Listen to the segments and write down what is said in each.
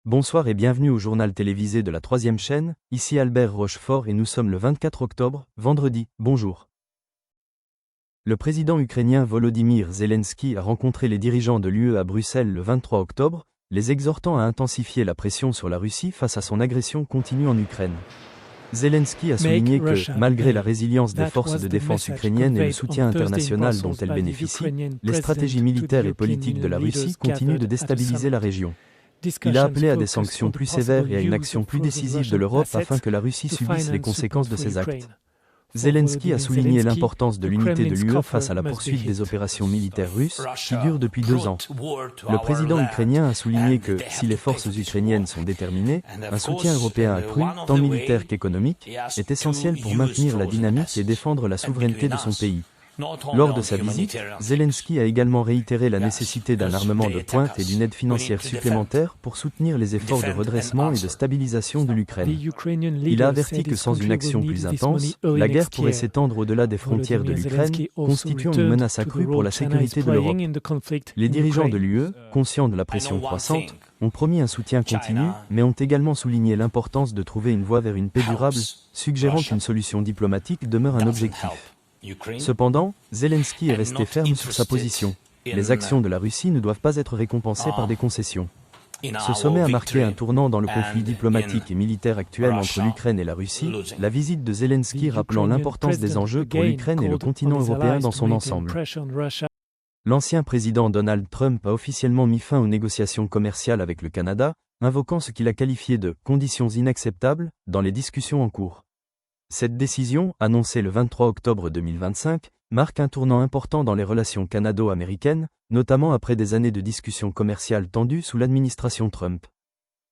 Bonsoir et bienvenue au journal télévisé de la 3e chaîne, ici Albert Rochefort et nous sommes le 24 octobre, vendredi, bonjour. Le président ukrainien Volodymyr Zelensky a rencontré les dirigeants de l'UE à Bruxelles le 23 octobre, les exhortant à intensifier la pression sur la Russie face à son agression continue en Ukraine. Zelensky a souligné que, malgré la résilience des forces de défense ukrainiennes et le soutien international dont elles bénéficient, les stratégies militaires et politiques de la Russie continuent de déstabiliser la région. Il a appelé à des sanctions plus sévères et à une action plus décisive de l'Europe afin que la Russie subisse les conséquences de ses actes. Zelensky a souligné l'importance de l'unité de l'UE face à la poursuite des opérations militaires russes, qui durent depuis 2 ans. Le président ukrainien a souligné que, si les forces ukrainiennes sont déterminées, un soutien européen accru, tant militaire qu'économique, est essentiel pour maintenir la dynamique et défendre la souveraineté de son pays. Lors de sa visite, Zelensky a également réitéré la nécessité d'un armement de pointe et d'une aide financière supplémentaire pour soutenir les efforts de redressement et de stabilisation de l'Ukraine. Il a averti que sans une action plus intense, la guerre pourrait s'étendre au-delà des frontières de l'Ukraine, constituant une menace accrue pour la sécurité de l'Europe. Les dirigeants de l'UE, conscients de la pression croissante, ont promis un soutien continu, mais ont également souligné l'importance de trouver une voie vers une paix durable, suggérant qu'une solution diplomatique demeure un objectif. Cependant, Zelensky est resté ferme sur sa position. Les actions de la Russie ne doivent pas être récompensées par des concessions. Ce sommet a marqué un tournant dans le conflit diplomatique et militaire actuel entre l'Ukraine et la Russie, la visite de Zelensky rappelant l'importance des enjeux pour l'Ukraine et le continent européen dans son ensemble. L'ancien président Donald Trump a officiellement mis fin aux négociations commerciales avec le Canada, invoquant ce qu'il a qualifié de « conditions inacceptables » dans les discussions en cours. Cette décision, annoncée le 23 octobre 2025, marque un tournant important dans les relations canado-américaines, notamment après des années de discussions commerciales tendues sous l'administration Trump.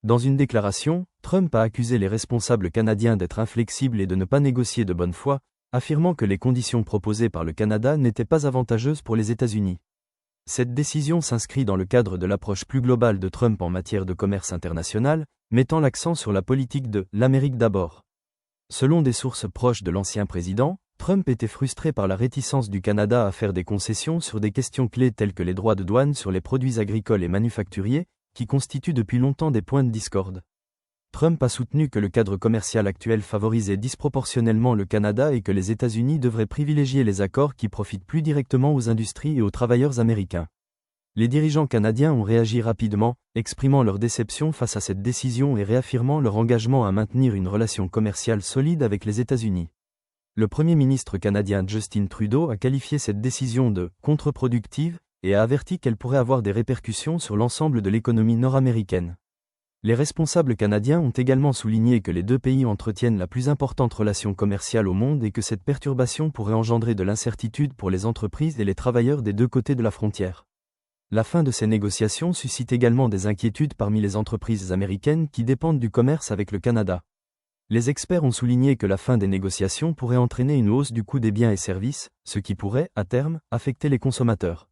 Dans une déclaration, Trump a accusé les responsables canadiens d'être inflexibles et de ne pas négocier de bonne foi, affirmant que les conditions proposées par le Canada n'étaient pas avantageuses pour les États-Unis. Cette décision s'inscrit dans le cadre de l'approche plus globale de Trump en matière de commerce international, mettant l'accent sur la politique de « l'Amérique d'abord ». Selon des sources proches de l'ancien président, Trump était frustré par la réticence du Canada à faire des concessions sur des questions clés telles que les droits de douane sur les produits agricoles et manufacturiers, qui constituent depuis longtemps des points de discorde. Trump a soutenu que le cadre commercial actuel favorisait disproportionnellement le Canada et que les États-Unis devraient privilégier les accords qui profitent plus directement aux industries et aux travailleurs américains. Les dirigeants canadiens ont réagi rapidement, exprimant leur déception face à cette décision et réaffirmant leur engagement à maintenir une relation commerciale solide avec les États-Unis. Le Premier ministre canadien Justin Trudeau a qualifié cette décision de « contre-productive » et a averti qu'elle pourrait avoir des répercussions sur l'ensemble de l'économie nord-américaine. Les responsables canadiens ont également souligné que les deux pays entretiennent la plus importante relation commerciale au monde et que cette perturbation pourrait engendrer de l'incertitude pour les entreprises et les travailleurs des deux côtés de la frontière. La fin de ces négociations suscite également des inquiétudes parmi les entreprises américaines qui dépendent du commerce avec le Canada. Les experts ont souligné que la fin des négociations pourrait entraîner une hausse du coût des biens et services, ce qui pourrait, à terme, affecter les consommateurs.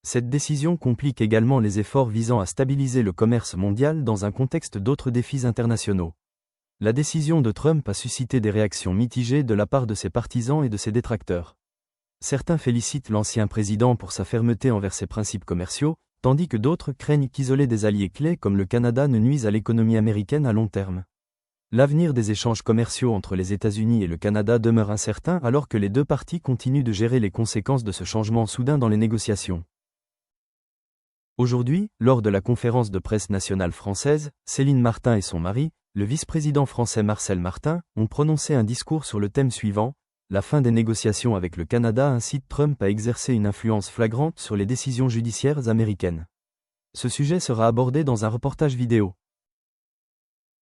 Cette décision complique également les efforts visant à stabiliser le commerce mondial dans un contexte d'autres défis internationaux. La décision de Trump a suscité des réactions mitigées de la part de ses partisans et de ses détracteurs. Certains félicitent l'ancien président pour sa fermeté envers ses principes commerciaux, tandis que d'autres craignent qu'isoler des alliés clés comme le Canada ne nuise à l'économie américaine à long terme. L'avenir des échanges commerciaux entre les États-Unis et le Canada demeure incertain alors que les deux parties continuent de gérer les conséquences de ce changement soudain dans les négociations. Aujourd'hui, lors de la conférence de presse nationale française, Céline Martin et son mari, le vice-président français Marcel Martin, ont prononcé un discours sur le thème suivant. La fin des négociations avec le Canada incite Trump à exercer une influence flagrante sur les décisions judiciaires américaines. Ce sujet sera abordé dans un reportage vidéo.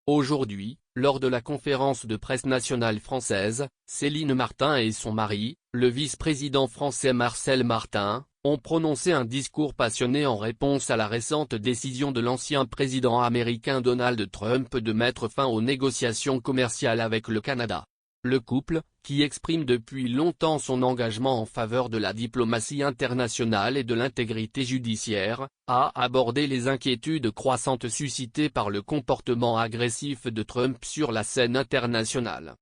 Aujourd'hui, lors de la conférence de presse nationale française, Céline Martin et son mari, le vice-président français Marcel Martin, ont prononcé un discours passionné en réponse à la récente décision de l'ancien président américain Donald Trump de mettre fin aux négociations commerciales avec le Canada. Le couple, qui exprime depuis longtemps son engagement en faveur de la diplomatie internationale et de l'intégrité judiciaire, a abordé les inquiétudes croissantes suscitées par le comportement agressif de Trump sur la scène internationale.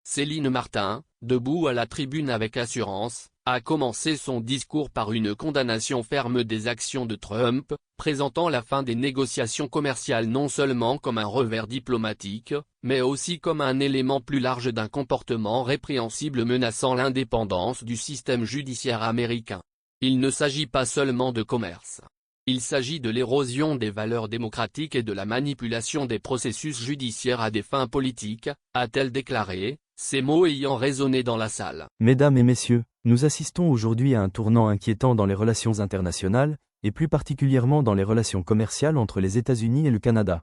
Céline Martin, debout à la tribune avec assurance, a commencé son discours par une condamnation ferme des actions de Trump, présentant la fin des négociations commerciales non seulement comme un revers diplomatique, mais aussi comme un élément plus large d'un comportement répréhensible menaçant l'indépendance du système judiciaire américain. Il ne s'agit pas seulement de commerce. Il s'agit de l'érosion des valeurs démocratiques et de la manipulation des processus judiciaires à des fins politiques, a-t-elle déclaré, ces mots ayant résonné dans la salle. Mesdames et messieurs, nous assistons aujourd'hui à un tournant inquiétant dans les relations internationales, et plus particulièrement dans les relations commerciales entre les États-Unis et le Canada.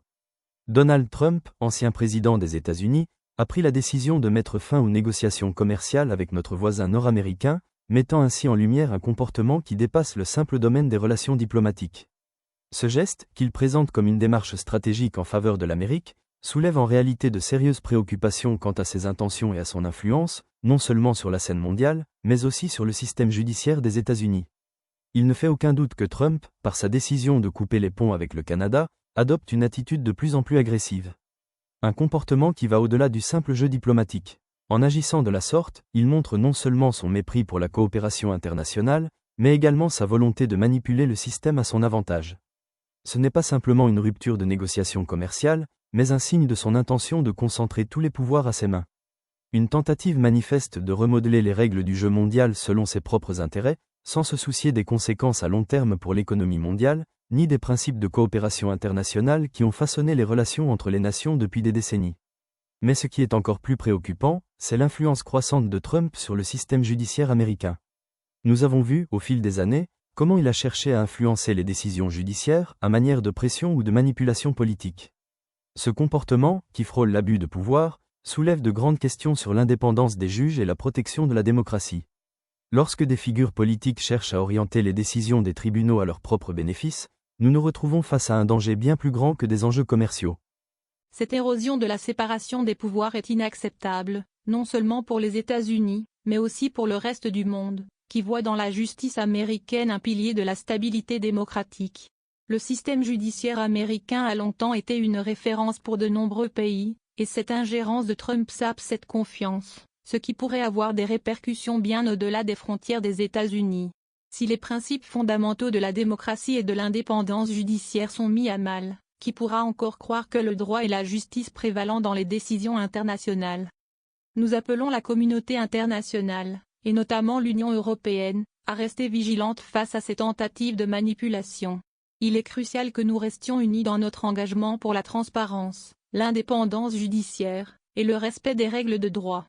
Donald Trump, ancien président des États-Unis, a pris la décision de mettre fin aux négociations commerciales avec notre voisin nord-américain, mettant ainsi en lumière un comportement qui dépasse le simple domaine des relations diplomatiques. Ce geste, qu'il présente comme une démarche stratégique en faveur de l'Amérique, soulève en réalité de sérieuses préoccupations quant à ses intentions et à son influence, non seulement sur la scène mondiale, mais aussi sur le système judiciaire des États-Unis. Il ne fait aucun doute que Trump, par sa décision de couper les ponts avec le Canada, adopte une attitude de plus en plus agressive. Un comportement qui va au-delà du simple jeu diplomatique. En agissant de la sorte, il montre non seulement son mépris pour la coopération internationale, mais également sa volonté de manipuler le système à son avantage. Ce n'est pas simplement une rupture de négociation commerciale, mais un signe de son intention de concentrer tous les pouvoirs à ses mains. Une tentative manifeste de remodeler les règles du jeu mondial selon ses propres intérêts, sans se soucier des conséquences à long terme pour l'économie mondiale, ni des principes de coopération internationale qui ont façonné les relations entre les nations depuis des décennies. Mais ce qui est encore plus préoccupant, c'est l'influence croissante de Trump sur le système judiciaire américain. Nous avons vu, au fil des années, comment il a cherché à influencer les décisions judiciaires, à manière de pression ou de manipulation politique. Ce comportement, qui frôle l'abus de pouvoir, soulève de grandes questions sur l'indépendance des juges et la protection de la démocratie. Lorsque des figures politiques cherchent à orienter les décisions des tribunaux à leur propre bénéfice, nous nous retrouvons face à un danger bien plus grand que des enjeux commerciaux. Cette érosion de la séparation des pouvoirs est inacceptable, non seulement pour les États-Unis, mais aussi pour le reste du monde, qui voit dans la justice américaine un pilier de la stabilité démocratique. Le système judiciaire américain a longtemps été une référence pour de nombreux pays, et cette ingérence de Trump sape cette confiance, ce qui pourrait avoir des répercussions bien au-delà des frontières des États-Unis. Si les principes fondamentaux de la démocratie et de l'indépendance judiciaire sont mis à mal, qui pourra encore croire que le droit et la justice prévalent dans les décisions internationales? Nous appelons la communauté internationale, et notamment l'Union européenne, à rester vigilante face à ces tentatives de manipulation. Il est crucial que nous restions unis dans notre engagement pour la transparence, l'indépendance judiciaire, et le respect des règles de droit.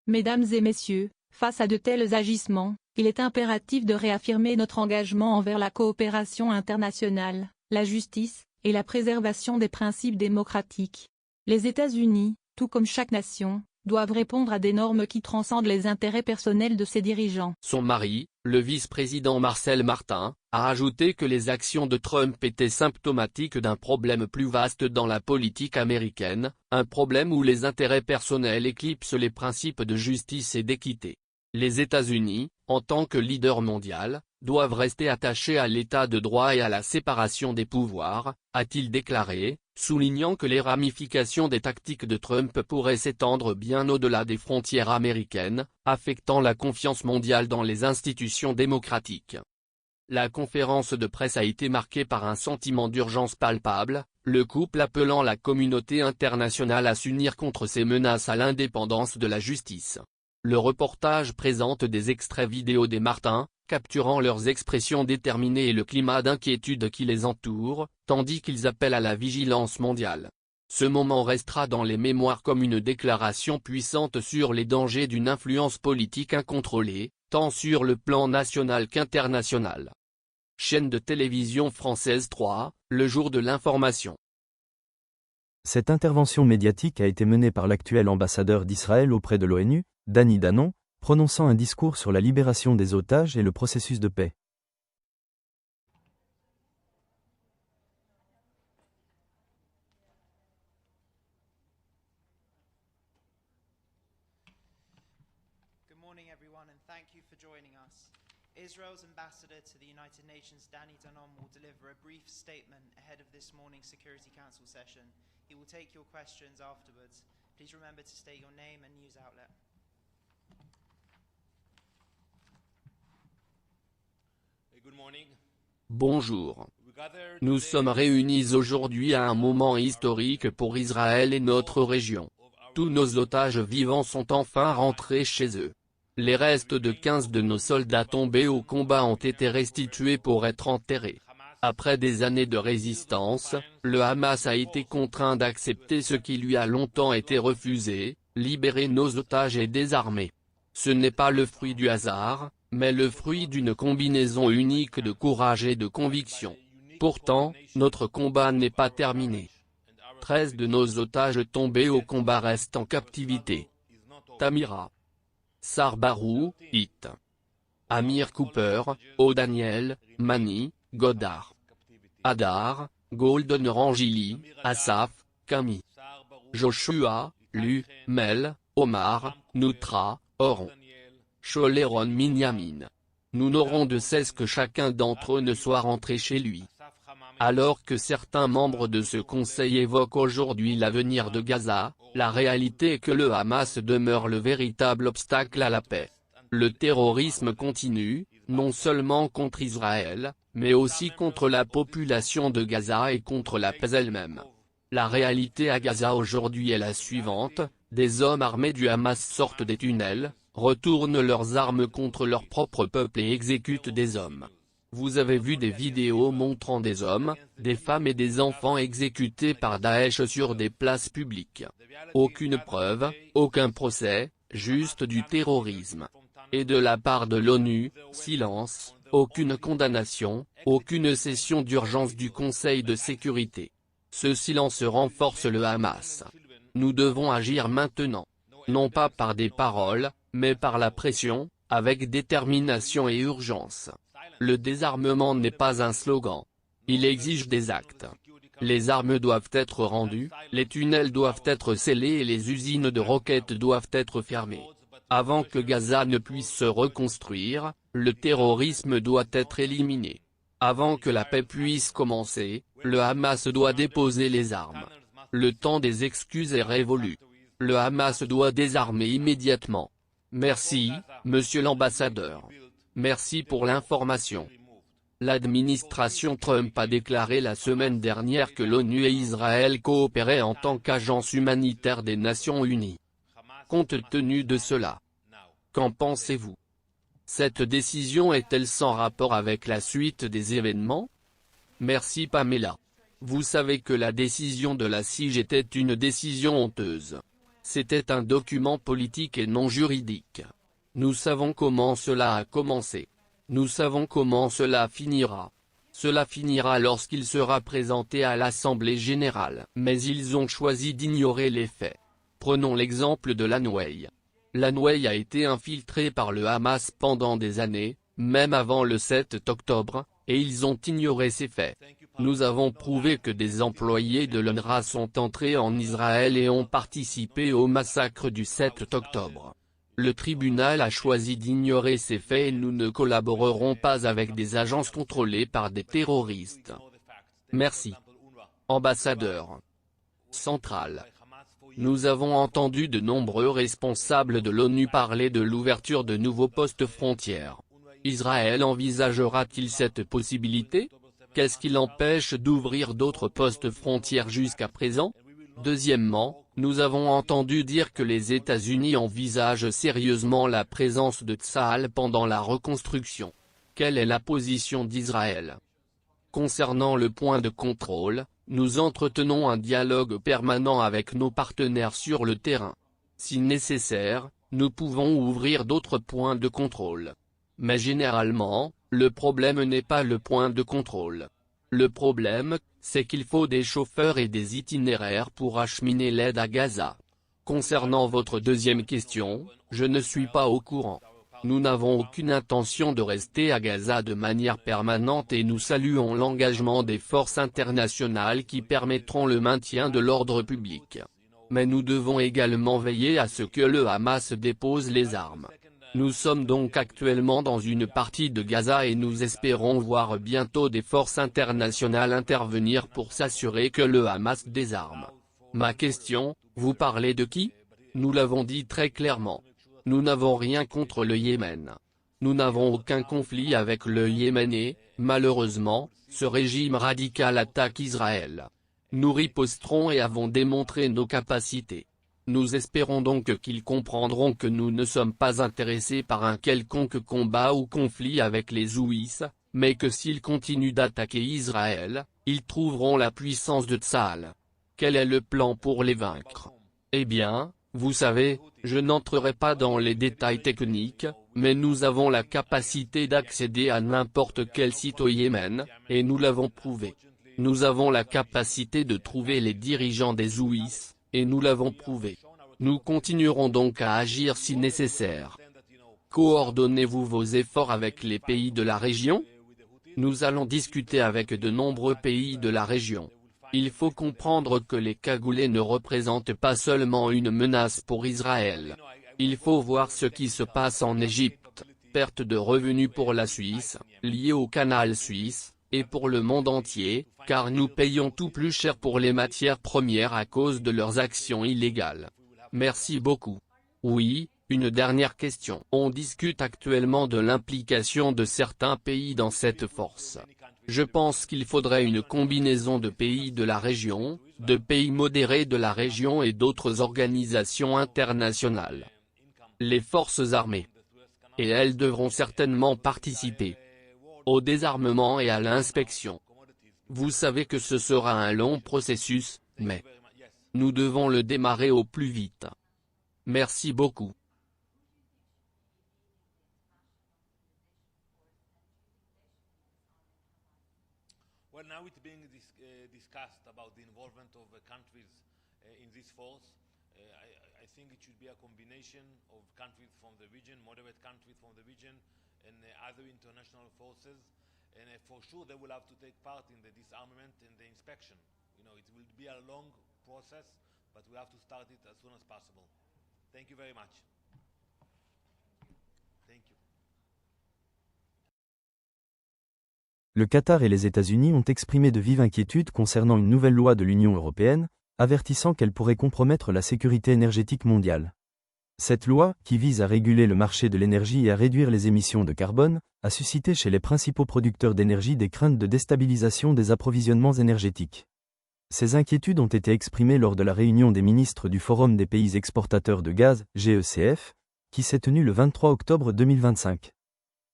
Mesdames et messieurs, face à de tels agissements, il est impératif de réaffirmer notre engagement envers la coopération internationale, la justice, et la préservation des principes démocratiques. Les États-Unis, tout comme chaque nation, doivent répondre à des normes qui transcendent les intérêts personnels de ses dirigeants. Son mari, le vice-président Marcel Martin, a ajouté que les actions de Trump étaient symptomatiques d'un problème plus vaste dans la politique américaine, un problème où les intérêts personnels éclipsent les principes de justice et d'équité. Les États-Unis, en tant que leader mondial, doivent rester attachés à l'état de droit et à la séparation des pouvoirs, a-t-il déclaré, soulignant que les ramifications des tactiques de Trump pourraient s'étendre bien au-delà des frontières américaines, affectant la confiance mondiale dans les institutions démocratiques. La conférence de presse a été marquée par un sentiment d'urgence palpable, le couple appelant la communauté internationale à s'unir contre ces menaces à l'indépendance de la justice. Le reportage présente des extraits vidéo des Martin, capturant leurs expressions déterminées et le climat d'inquiétude qui les entoure, tandis qu'ils appellent à la vigilance mondiale. Ce moment restera dans les mémoires comme une déclaration puissante sur les dangers d'une influence politique incontrôlée, tant sur le plan national qu'international. Chaîne de télévision française 3, le jour de l'information. Cette intervention médiatique a été menée par l'actuel ambassadeur d'Israël auprès de l'ONU, Dani Danon, prononçant un discours sur la libération des otages et le processus de paix. Good morning everyone and thank you for joining us. Israel's ambassador to the United Nations, Dani Danon, will deliver a brief statement ahead of this morning's Security Council session. He will take your questions afterwards. Please remember to state your name and news outlet. Bonjour. Nous sommes réunis aujourd'hui à un moment historique pour Israël et notre région. Tous nos otages vivants sont enfin rentrés chez eux. Les restes de 15 de nos soldats tombés au combat ont été restitués pour être enterrés. Après des années de résistance, le Hamas a été contraint d'accepter ce qui lui a longtemps été refusé, libérer nos otages et désarmer. Ce n'est pas le fruit du hasard, mais le fruit d'une combinaison unique de courage et de conviction. Pourtant, notre combat n'est pas terminé. 13 de nos otages tombés au combat restent en captivité. Tamira, Sarbarou, Hit, Amir Cooper, O'Daniel, Mani, Godard, Hadar, Golden Rangili, Asaf, Kami, Joshua, Lu, Mel, Omar, Nutra, Oron, Choleron Minyamin. Nous n'aurons de cesse que chacun d'entre eux ne soit rentré chez lui. Alors que certains membres de ce conseil évoquent aujourd'hui l'avenir de Gaza, la réalité est que le Hamas demeure le véritable obstacle à la paix. Le terrorisme continue, non seulement contre Israël, mais aussi contre la population de Gaza et contre la paix elle-même. La réalité à Gaza aujourd'hui est la suivante, des hommes armés du Hamas sortent des tunnels, retournent leurs armes contre leur propre peuple et exécutent des hommes. Vous avez vu des vidéos montrant des hommes, des femmes et des enfants exécutés par Daesh sur des places publiques. Aucune preuve, aucun procès, juste du terrorisme. Et de la part de l'ONU, silence, aucune condamnation, aucune session d'urgence du Conseil de sécurité. Ce silence renforce le Hamas. Nous devons agir maintenant. Non pas par des paroles, mais par la pression, avec détermination et urgence. Le désarmement n'est pas un slogan. Il exige des actes. Les armes doivent être rendues, les tunnels doivent être scellés et les usines de roquettes doivent être fermées. Avant que Gaza ne puisse se reconstruire, le terrorisme doit être éliminé. Avant que la paix puisse commencer, le Hamas doit déposer les armes. Le temps des excuses est révolu. Le Hamas doit désarmer immédiatement. Merci, monsieur l'ambassadeur. Merci pour l'information. L'administration Trump a déclaré la semaine dernière que l'ONU et Israël coopéraient en tant qu'agence humanitaire des Nations Unies. Compte tenu de cela, qu'en pensez-vous? Cette décision est-elle sans rapport avec la suite des événements? Merci Pamela. Vous savez que la décision de la CIG était une décision honteuse. C'était un document politique et non juridique. Nous savons comment cela a commencé. Nous savons comment cela finira. Cela finira lorsqu'il sera présenté à l'Assemblée générale. Mais ils ont choisi d'ignorer les faits. Prenons l'exemple de l'Anway. L'Anway a été infiltré par le Hamas pendant des années, même avant le 7 octobre, et ils ont ignoré ces faits. Nous avons prouvé que des employés de l'UNRWA sont entrés en Israël et ont participé au massacre du 7 octobre. Le tribunal a choisi d'ignorer ces faits et nous ne collaborerons pas avec des agences contrôlées par des terroristes. Merci. Ambassadeur. Central. Nous avons entendu de nombreux responsables de l'ONU parler de l'ouverture de nouveaux postes frontières. Israël envisagera-t-il cette possibilité? Qu'est-ce qui l'empêche d'ouvrir d'autres postes frontières jusqu'à présent? Deuxièmement, nous avons entendu dire que les États-Unis envisagent sérieusement la présence de Tsahal pendant la reconstruction. Quelle est la position d'Israël? Concernant le point de contrôle, nous entretenons un dialogue permanent avec nos partenaires sur le terrain. Si nécessaire, nous pouvons ouvrir d'autres points de contrôle. Mais généralement, le problème n'est pas le point de contrôle. Le problème, c'est qu'il faut des chauffeurs et des itinéraires pour acheminer l'aide à Gaza. Concernant votre deuxième question, je ne suis pas au courant. Nous n'avons aucune intention de rester à Gaza de manière permanente et nous saluons l'engagement des forces internationales qui permettront le maintien de l'ordre public. Mais nous devons également veiller à ce que le Hamas dépose les armes. Nous sommes donc actuellement dans une partie de Gaza et nous espérons voir bientôt des forces internationales intervenir pour s'assurer que le Hamas désarme. Ma question, vous parlez de qui? Nous l'avons dit très clairement. Nous n'avons rien contre le Yémen. Nous n'avons aucun conflit avec le Yémen et, malheureusement, ce régime radical attaque Israël. Nous riposterons et avons démontré nos capacités. Nous espérons donc qu'ils comprendront que nous ne sommes pas intéressés par un quelconque combat ou conflit avec les Houthis, mais que s'ils continuent d'attaquer Israël, ils trouveront la puissance de Tsahal. Quel est le plan pour les vaincre? Eh bien, vous savez, je n'entrerai pas dans les détails techniques, mais nous avons la capacité d'accéder à n'importe quel site au Yémen, et nous l'avons prouvé. Nous avons la capacité de trouver les dirigeants des Houthis, et nous l'avons prouvé. Nous continuerons donc à agir si nécessaire. Coordonnez-vous vos efforts avec les pays de la région? Nous allons discuter avec de nombreux pays de la région. Il faut comprendre que les cagoulés ne représentent pas seulement une menace pour Israël. Il faut voir ce qui se passe en Égypte, perte de revenus pour la Suisse, liée au canal suisse, et pour le monde entier, car nous payons tout plus cher pour les matières premières à cause de leurs actions illégales. Merci beaucoup. Oui, une dernière question. On discute actuellement de l'implication de certains pays dans cette force. Je pense qu'il faudrait une combinaison de pays de la région, de pays modérés de la région et d'autres organisations internationales. Les forces armées. Et elles devront certainement participer au désarmement et à l'inspection. Vous savez que ce sera un long processus, mais nous devons le démarrer au plus vite. Merci beaucoup. Well, now it's being discussed about the involvement of countries in this force. I think it should be a combination of countries from the region, moderate countries from the region, and other international forces. And for sure, they will have to take part in the disarmament and the inspection. You know, it will be a long process, but we have to start it as soon as possible. Thank you very much. Thank you. Le Qatar et les États-Unis ont exprimé de vives inquiétudes concernant une nouvelle loi de l'Union européenne, avertissant qu'elle pourrait compromettre la sécurité énergétique mondiale. Cette loi, qui vise à réguler le marché de l'énergie et à réduire les émissions de carbone, a suscité chez les principaux producteurs d'énergie des craintes de déstabilisation des approvisionnements énergétiques. Ces inquiétudes ont été exprimées lors de la réunion des ministres du Forum des pays exportateurs de gaz, GECF, qui s'est tenue le 23 octobre 2025.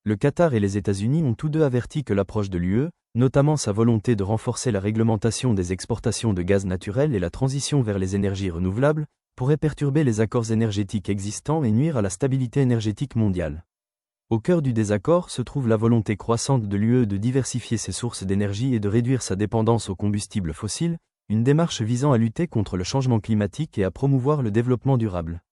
Le Qatar et les États-Unis ont tous deux averti que l'approche de l'UE, notamment sa volonté de renforcer la réglementation des exportations de gaz naturel et la transition vers les énergies renouvelables, pourrait perturber les accords énergétiques existants et nuire à la stabilité énergétique mondiale. Au cœur du désaccord se trouve la volonté croissante de l'UE de diversifier ses sources d'énergie et de réduire sa dépendance aux combustibles fossiles, une démarche visant à lutter contre le changement climatique et à promouvoir le développement durable.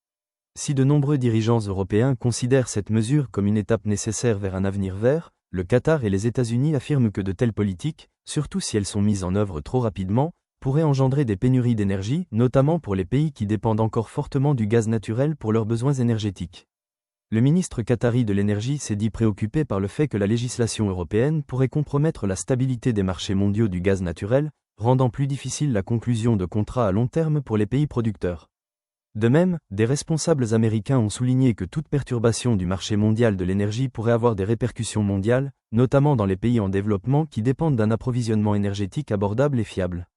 Si de nombreux dirigeants européens considèrent cette mesure comme une étape nécessaire vers un avenir vert, le Qatar et les États-Unis affirment que de telles politiques, surtout si elles sont mises en œuvre trop rapidement, pourraient engendrer des pénuries d'énergie, notamment pour les pays qui dépendent encore fortement du gaz naturel pour leurs besoins énergétiques. Le ministre qatari de l'énergie s'est dit préoccupé par le fait que la législation européenne pourrait compromettre la stabilité des marchés mondiaux du gaz naturel, rendant plus difficile la conclusion de contrats à long terme pour les pays producteurs. De même, des responsables américains ont souligné que toute perturbation du marché mondial de l'énergie pourrait avoir des répercussions mondiales, notamment dans les pays en développement qui dépendent d'un approvisionnement énergétique abordable et fiable.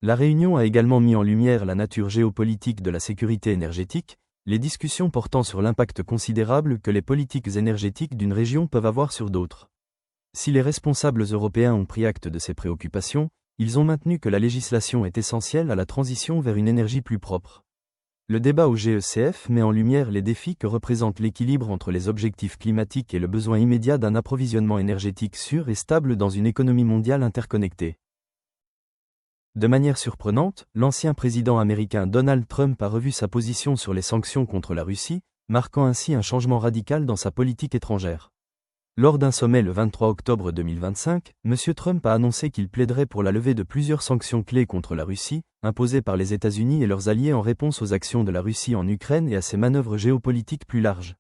La réunion a également mis en lumière la nature géopolitique de la sécurité énergétique, les discussions portant sur l'impact considérable que les politiques énergétiques d'une région peuvent avoir sur d'autres. Si les responsables européens ont pris acte de ces préoccupations, ils ont maintenu que la législation est essentielle à la transition vers une énergie plus propre. Le débat au GECF met en lumière les défis que représente l'équilibre entre les objectifs climatiques et le besoin immédiat d'un approvisionnement énergétique sûr et stable dans une économie mondiale interconnectée. De manière surprenante, l'ancien président américain Donald Trump a revu sa position sur les sanctions contre la Russie, marquant ainsi un changement radical dans sa politique étrangère. Lors d'un sommet le 23 octobre 2025, M. Trump a annoncé qu'il plaiderait pour la levée de plusieurs sanctions clés contre la Russie, imposées par les États-Unis et leurs alliés en réponse aux actions de la Russie en Ukraine et à ses manœuvres géopolitiques plus larges.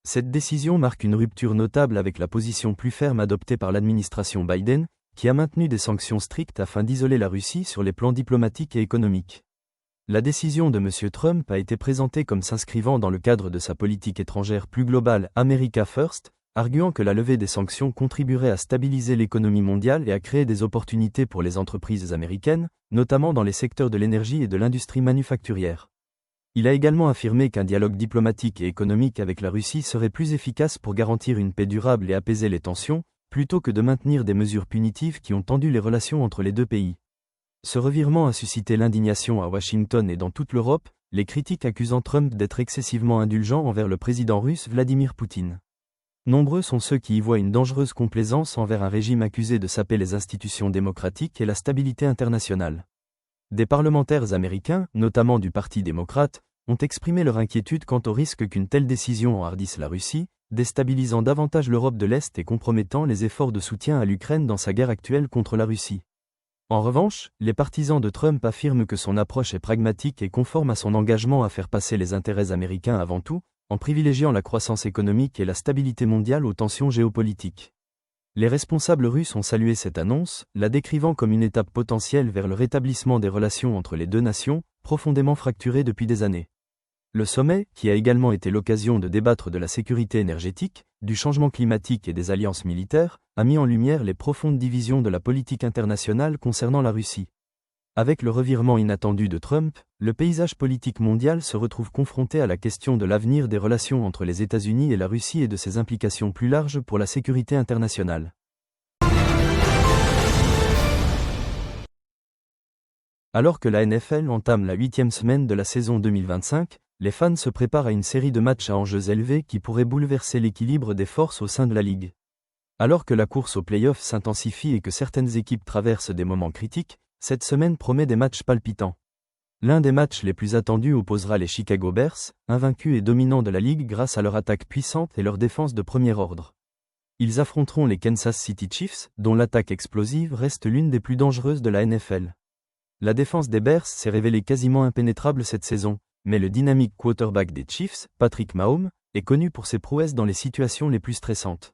Cette décision marque une rupture notable avec la position plus ferme adoptée par l'administration Biden, qui a maintenu des sanctions strictes afin d'isoler la Russie sur les plans diplomatiques et économiques. La décision de M. Trump a été présentée comme s'inscrivant dans le cadre de sa politique étrangère plus globale America First, arguant que la levée des sanctions contribuerait à stabiliser l'économie mondiale et à créer des opportunités pour les entreprises américaines, notamment dans les secteurs de l'énergie et de l'industrie manufacturière. Il a également affirmé qu'un dialogue diplomatique et économique avec la Russie serait plus efficace pour garantir une paix durable et apaiser les tensions, plutôt que de maintenir des mesures punitives qui ont tendu les relations entre les deux pays. Ce revirement a suscité l'indignation à Washington et dans toute l'Europe, les critiques accusant Trump d'être excessivement indulgent envers le président russe Vladimir Poutine. Nombreux sont ceux qui y voient une dangereuse complaisance envers un régime accusé de saper les institutions démocratiques et la stabilité internationale. Des parlementaires américains, notamment du Parti démocrate, ont exprimé leur inquiétude quant au risque qu'une telle décision enhardisse la Russie, déstabilisant davantage l'Europe de l'Est et compromettant les efforts de soutien à l'Ukraine dans sa guerre actuelle contre la Russie. En revanche, les partisans de Trump affirment que son approche est pragmatique et conforme à son engagement à faire passer les intérêts américains avant tout, en privilégiant la croissance économique et la stabilité mondiale aux tensions géopolitiques. Les responsables russes ont salué cette annonce, la décrivant comme une étape potentielle vers le rétablissement des relations entre les deux nations, profondément fracturées depuis des années. Le sommet, qui a également été l'occasion de débattre de la sécurité énergétique, du changement climatique et des alliances militaires, a mis en lumière les profondes divisions de la politique internationale concernant la Russie. Avec le revirement inattendu de Trump, le paysage politique mondial se retrouve confronté à la question de l'avenir des relations entre les États-Unis et la Russie et de ses implications plus larges pour la sécurité internationale. Alors que la NFL entame la 8e semaine de la saison 2025, les fans se préparent à une série de matchs à enjeux élevés qui pourraient bouleverser l'équilibre des forces au sein de la ligue. Alors que la course aux playoffs s'intensifie et que certaines équipes traversent des moments critiques, cette semaine promet des matchs palpitants. L'un des matchs les plus attendus opposera les Chicago Bears, invaincus et dominants de la ligue grâce à leur attaque puissante et leur défense de premier ordre. Ils affronteront les Kansas City Chiefs, dont l'attaque explosive reste l'une des plus dangereuses de la NFL. La défense des Bears s'est révélée quasiment impénétrable cette saison, mais le dynamique quarterback des Chiefs, Patrick Mahomes, est connu pour ses prouesses dans les situations les plus stressantes.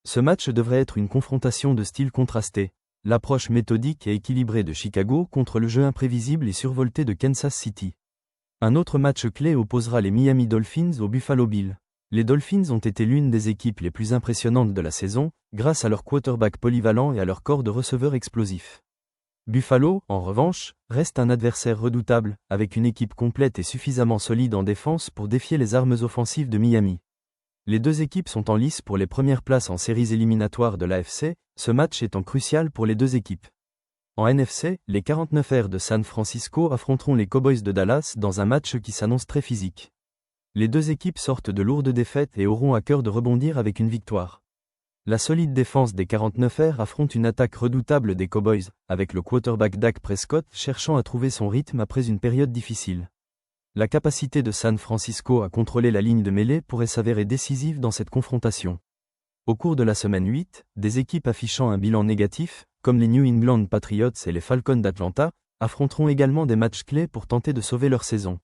Ce match devrait être une confrontation de styles contrastés. L'approche méthodique et équilibrée de Chicago contre le jeu imprévisible et survolté de Kansas City. Un autre match clé opposera les Miami Dolphins aux Buffalo Bills. Les Dolphins ont été l'une des équipes les plus impressionnantes de la saison, grâce à leur quarterback polyvalent et à leur corps de receveurs explosifs. Buffalo, en revanche, reste un adversaire redoutable, avec une équipe complète et suffisamment solide en défense pour défier les armes offensives de Miami. Les deux équipes sont en lice pour les premières places en séries éliminatoires de l'AFC, ce match étant crucial pour les deux équipes. En NFC, les 49ers de San Francisco affronteront les Cowboys de Dallas dans un match qui s'annonce très physique. Les deux équipes sortent de lourdes défaites et auront à cœur de rebondir avec une victoire. La solide défense des 49ers affronte une attaque redoutable des Cowboys, avec le quarterback Dak Prescott cherchant à trouver son rythme après une période difficile. La capacité de San Francisco à contrôler la ligne de mêlée pourrait s'avérer décisive dans cette confrontation. Au cours de la semaine 8, des équipes affichant un bilan négatif, comme les New England Patriots et les Falcons d'Atlanta, affronteront également des matchs clés pour tenter de sauver leur saison.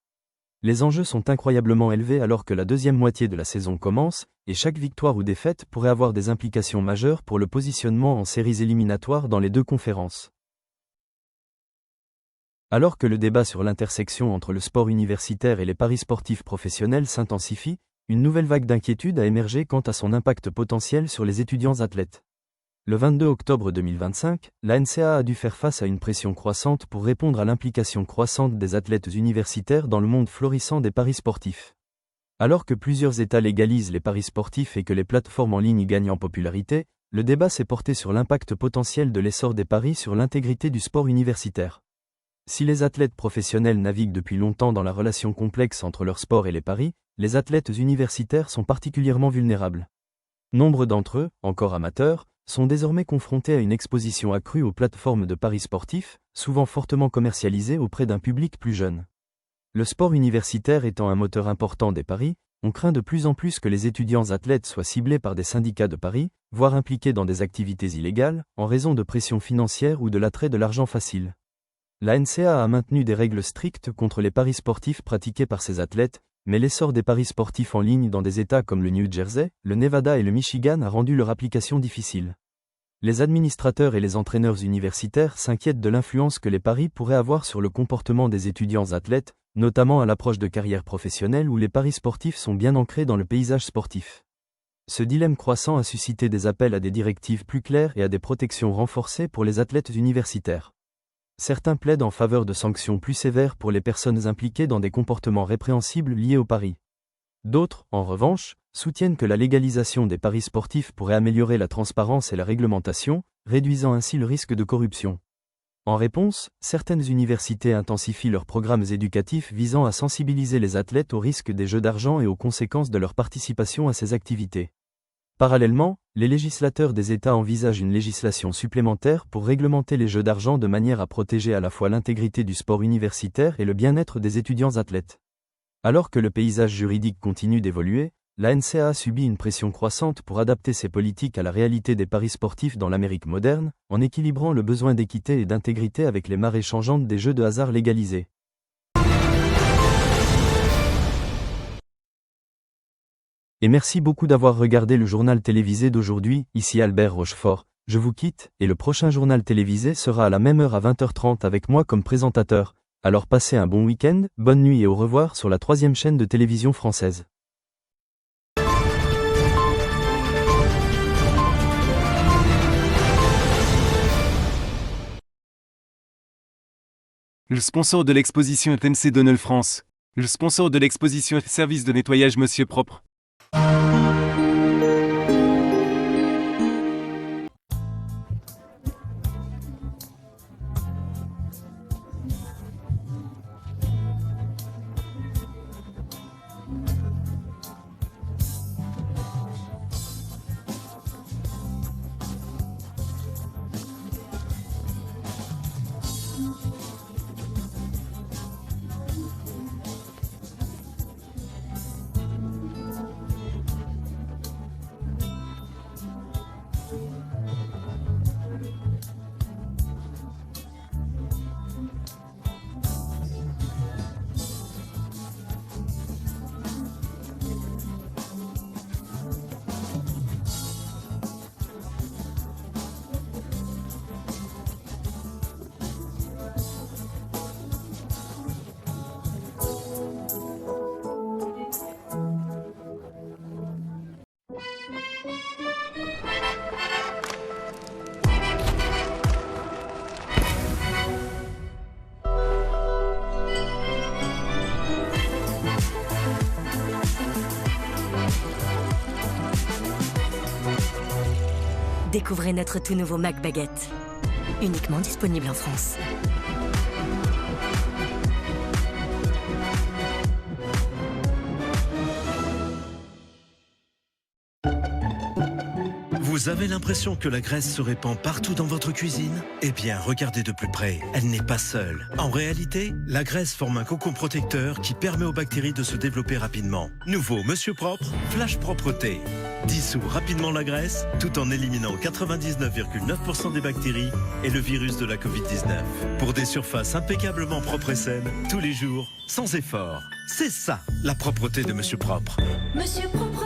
Les enjeux sont incroyablement élevés alors que la deuxième moitié de la saison commence, et chaque victoire ou défaite pourrait avoir des implications majeures pour le positionnement en séries éliminatoires dans les deux conférences. Alors que le débat sur l'intersection entre le sport universitaire et les paris sportifs professionnels s'intensifie, une nouvelle vague d'inquiétude a émergé quant à son impact potentiel sur les étudiants athlètes. Le 22 octobre 2025, la NCAA a dû faire face à une pression croissante pour répondre à l'implication croissante des athlètes universitaires dans le monde florissant des paris sportifs. Alors que plusieurs États légalisent les paris sportifs et que les plateformes en ligne gagnent en popularité, le débat s'est porté sur l'impact potentiel de l'essor des paris sur l'intégrité du sport universitaire. Si les athlètes professionnels naviguent depuis longtemps dans la relation complexe entre leur sport et les paris, les athlètes universitaires sont particulièrement vulnérables. Nombre d'entre eux, encore amateurs, sont désormais confrontés à une exposition accrue aux plateformes de paris sportifs, souvent fortement commercialisées auprès d'un public plus jeune. Le sport universitaire étant un moteur important des paris, on craint de plus en plus que les étudiants athlètes soient ciblés par des syndicats de paris, voire impliqués dans des activités illégales, en raison de pression financière ou de l'attrait de l'argent facile. La NCAA a maintenu des règles strictes contre les paris sportifs pratiqués par ces athlètes, mais l'essor des paris sportifs en ligne dans des États comme le New Jersey, le Nevada et le Michigan a rendu leur application difficile. Les administrateurs et les entraîneurs universitaires s'inquiètent de l'influence que les paris pourraient avoir sur le comportement des étudiants athlètes, notamment à l'approche de carrières professionnelles où les paris sportifs sont bien ancrés dans le paysage sportif. Ce dilemme croissant a suscité des appels à des directives plus claires et à des protections renforcées pour les athlètes universitaires. Certains plaident en faveur de sanctions plus sévères pour les personnes impliquées dans des comportements répréhensibles liés au pari. D'autres, en revanche, soutiennent que la légalisation des paris sportifs pourrait améliorer la transparence et la réglementation, réduisant ainsi le risque de corruption. En réponse, certaines universités intensifient leurs programmes éducatifs visant à sensibiliser les athlètes aux risques des jeux d'argent et aux conséquences de leur participation à ces activités. Parallèlement, les législateurs des États envisagent une législation supplémentaire pour réglementer les jeux d'argent de manière à protéger à la fois l'intégrité du sport universitaire et le bien-être des étudiants athlètes. Alors que le paysage juridique continue d'évoluer, la NCAA subit une pression croissante pour adapter ses politiques à la réalité des paris sportifs dans l'Amérique moderne, en équilibrant le besoin d'équité et d'intégrité avec les marées changeantes des jeux de hasard légalisés. Et merci beaucoup d'avoir regardé le journal télévisé d'aujourd'hui, ici Albert Rochefort. Je vous quitte, et le prochain journal télévisé sera à la même heure à 20h30 avec moi comme présentateur. Alors passez un bon week-end, bonne nuit et au revoir sur la 3e chaîne de télévision française. Le sponsor de l'exposition est MC Donald France. Le sponsor de l'exposition est Service de nettoyage Monsieur Propre. Découvrez notre tout nouveau Mac Baguette. Uniquement disponible en France. Vous avez l'impression que la graisse se répand partout dans votre cuisine? Eh bien, regardez de plus près, elle n'est pas seule. En réalité, la graisse forme un cocon protecteur qui permet aux bactéries de se développer rapidement. Nouveau Monsieur Propre, Flash Propreté. Dissout rapidement la graisse, tout en éliminant 99,9% des bactéries et le virus de la Covid-19. Pour des surfaces impeccablement propres et saines, tous les jours, sans effort. C'est ça, la propreté de Monsieur Propre. Monsieur Propre.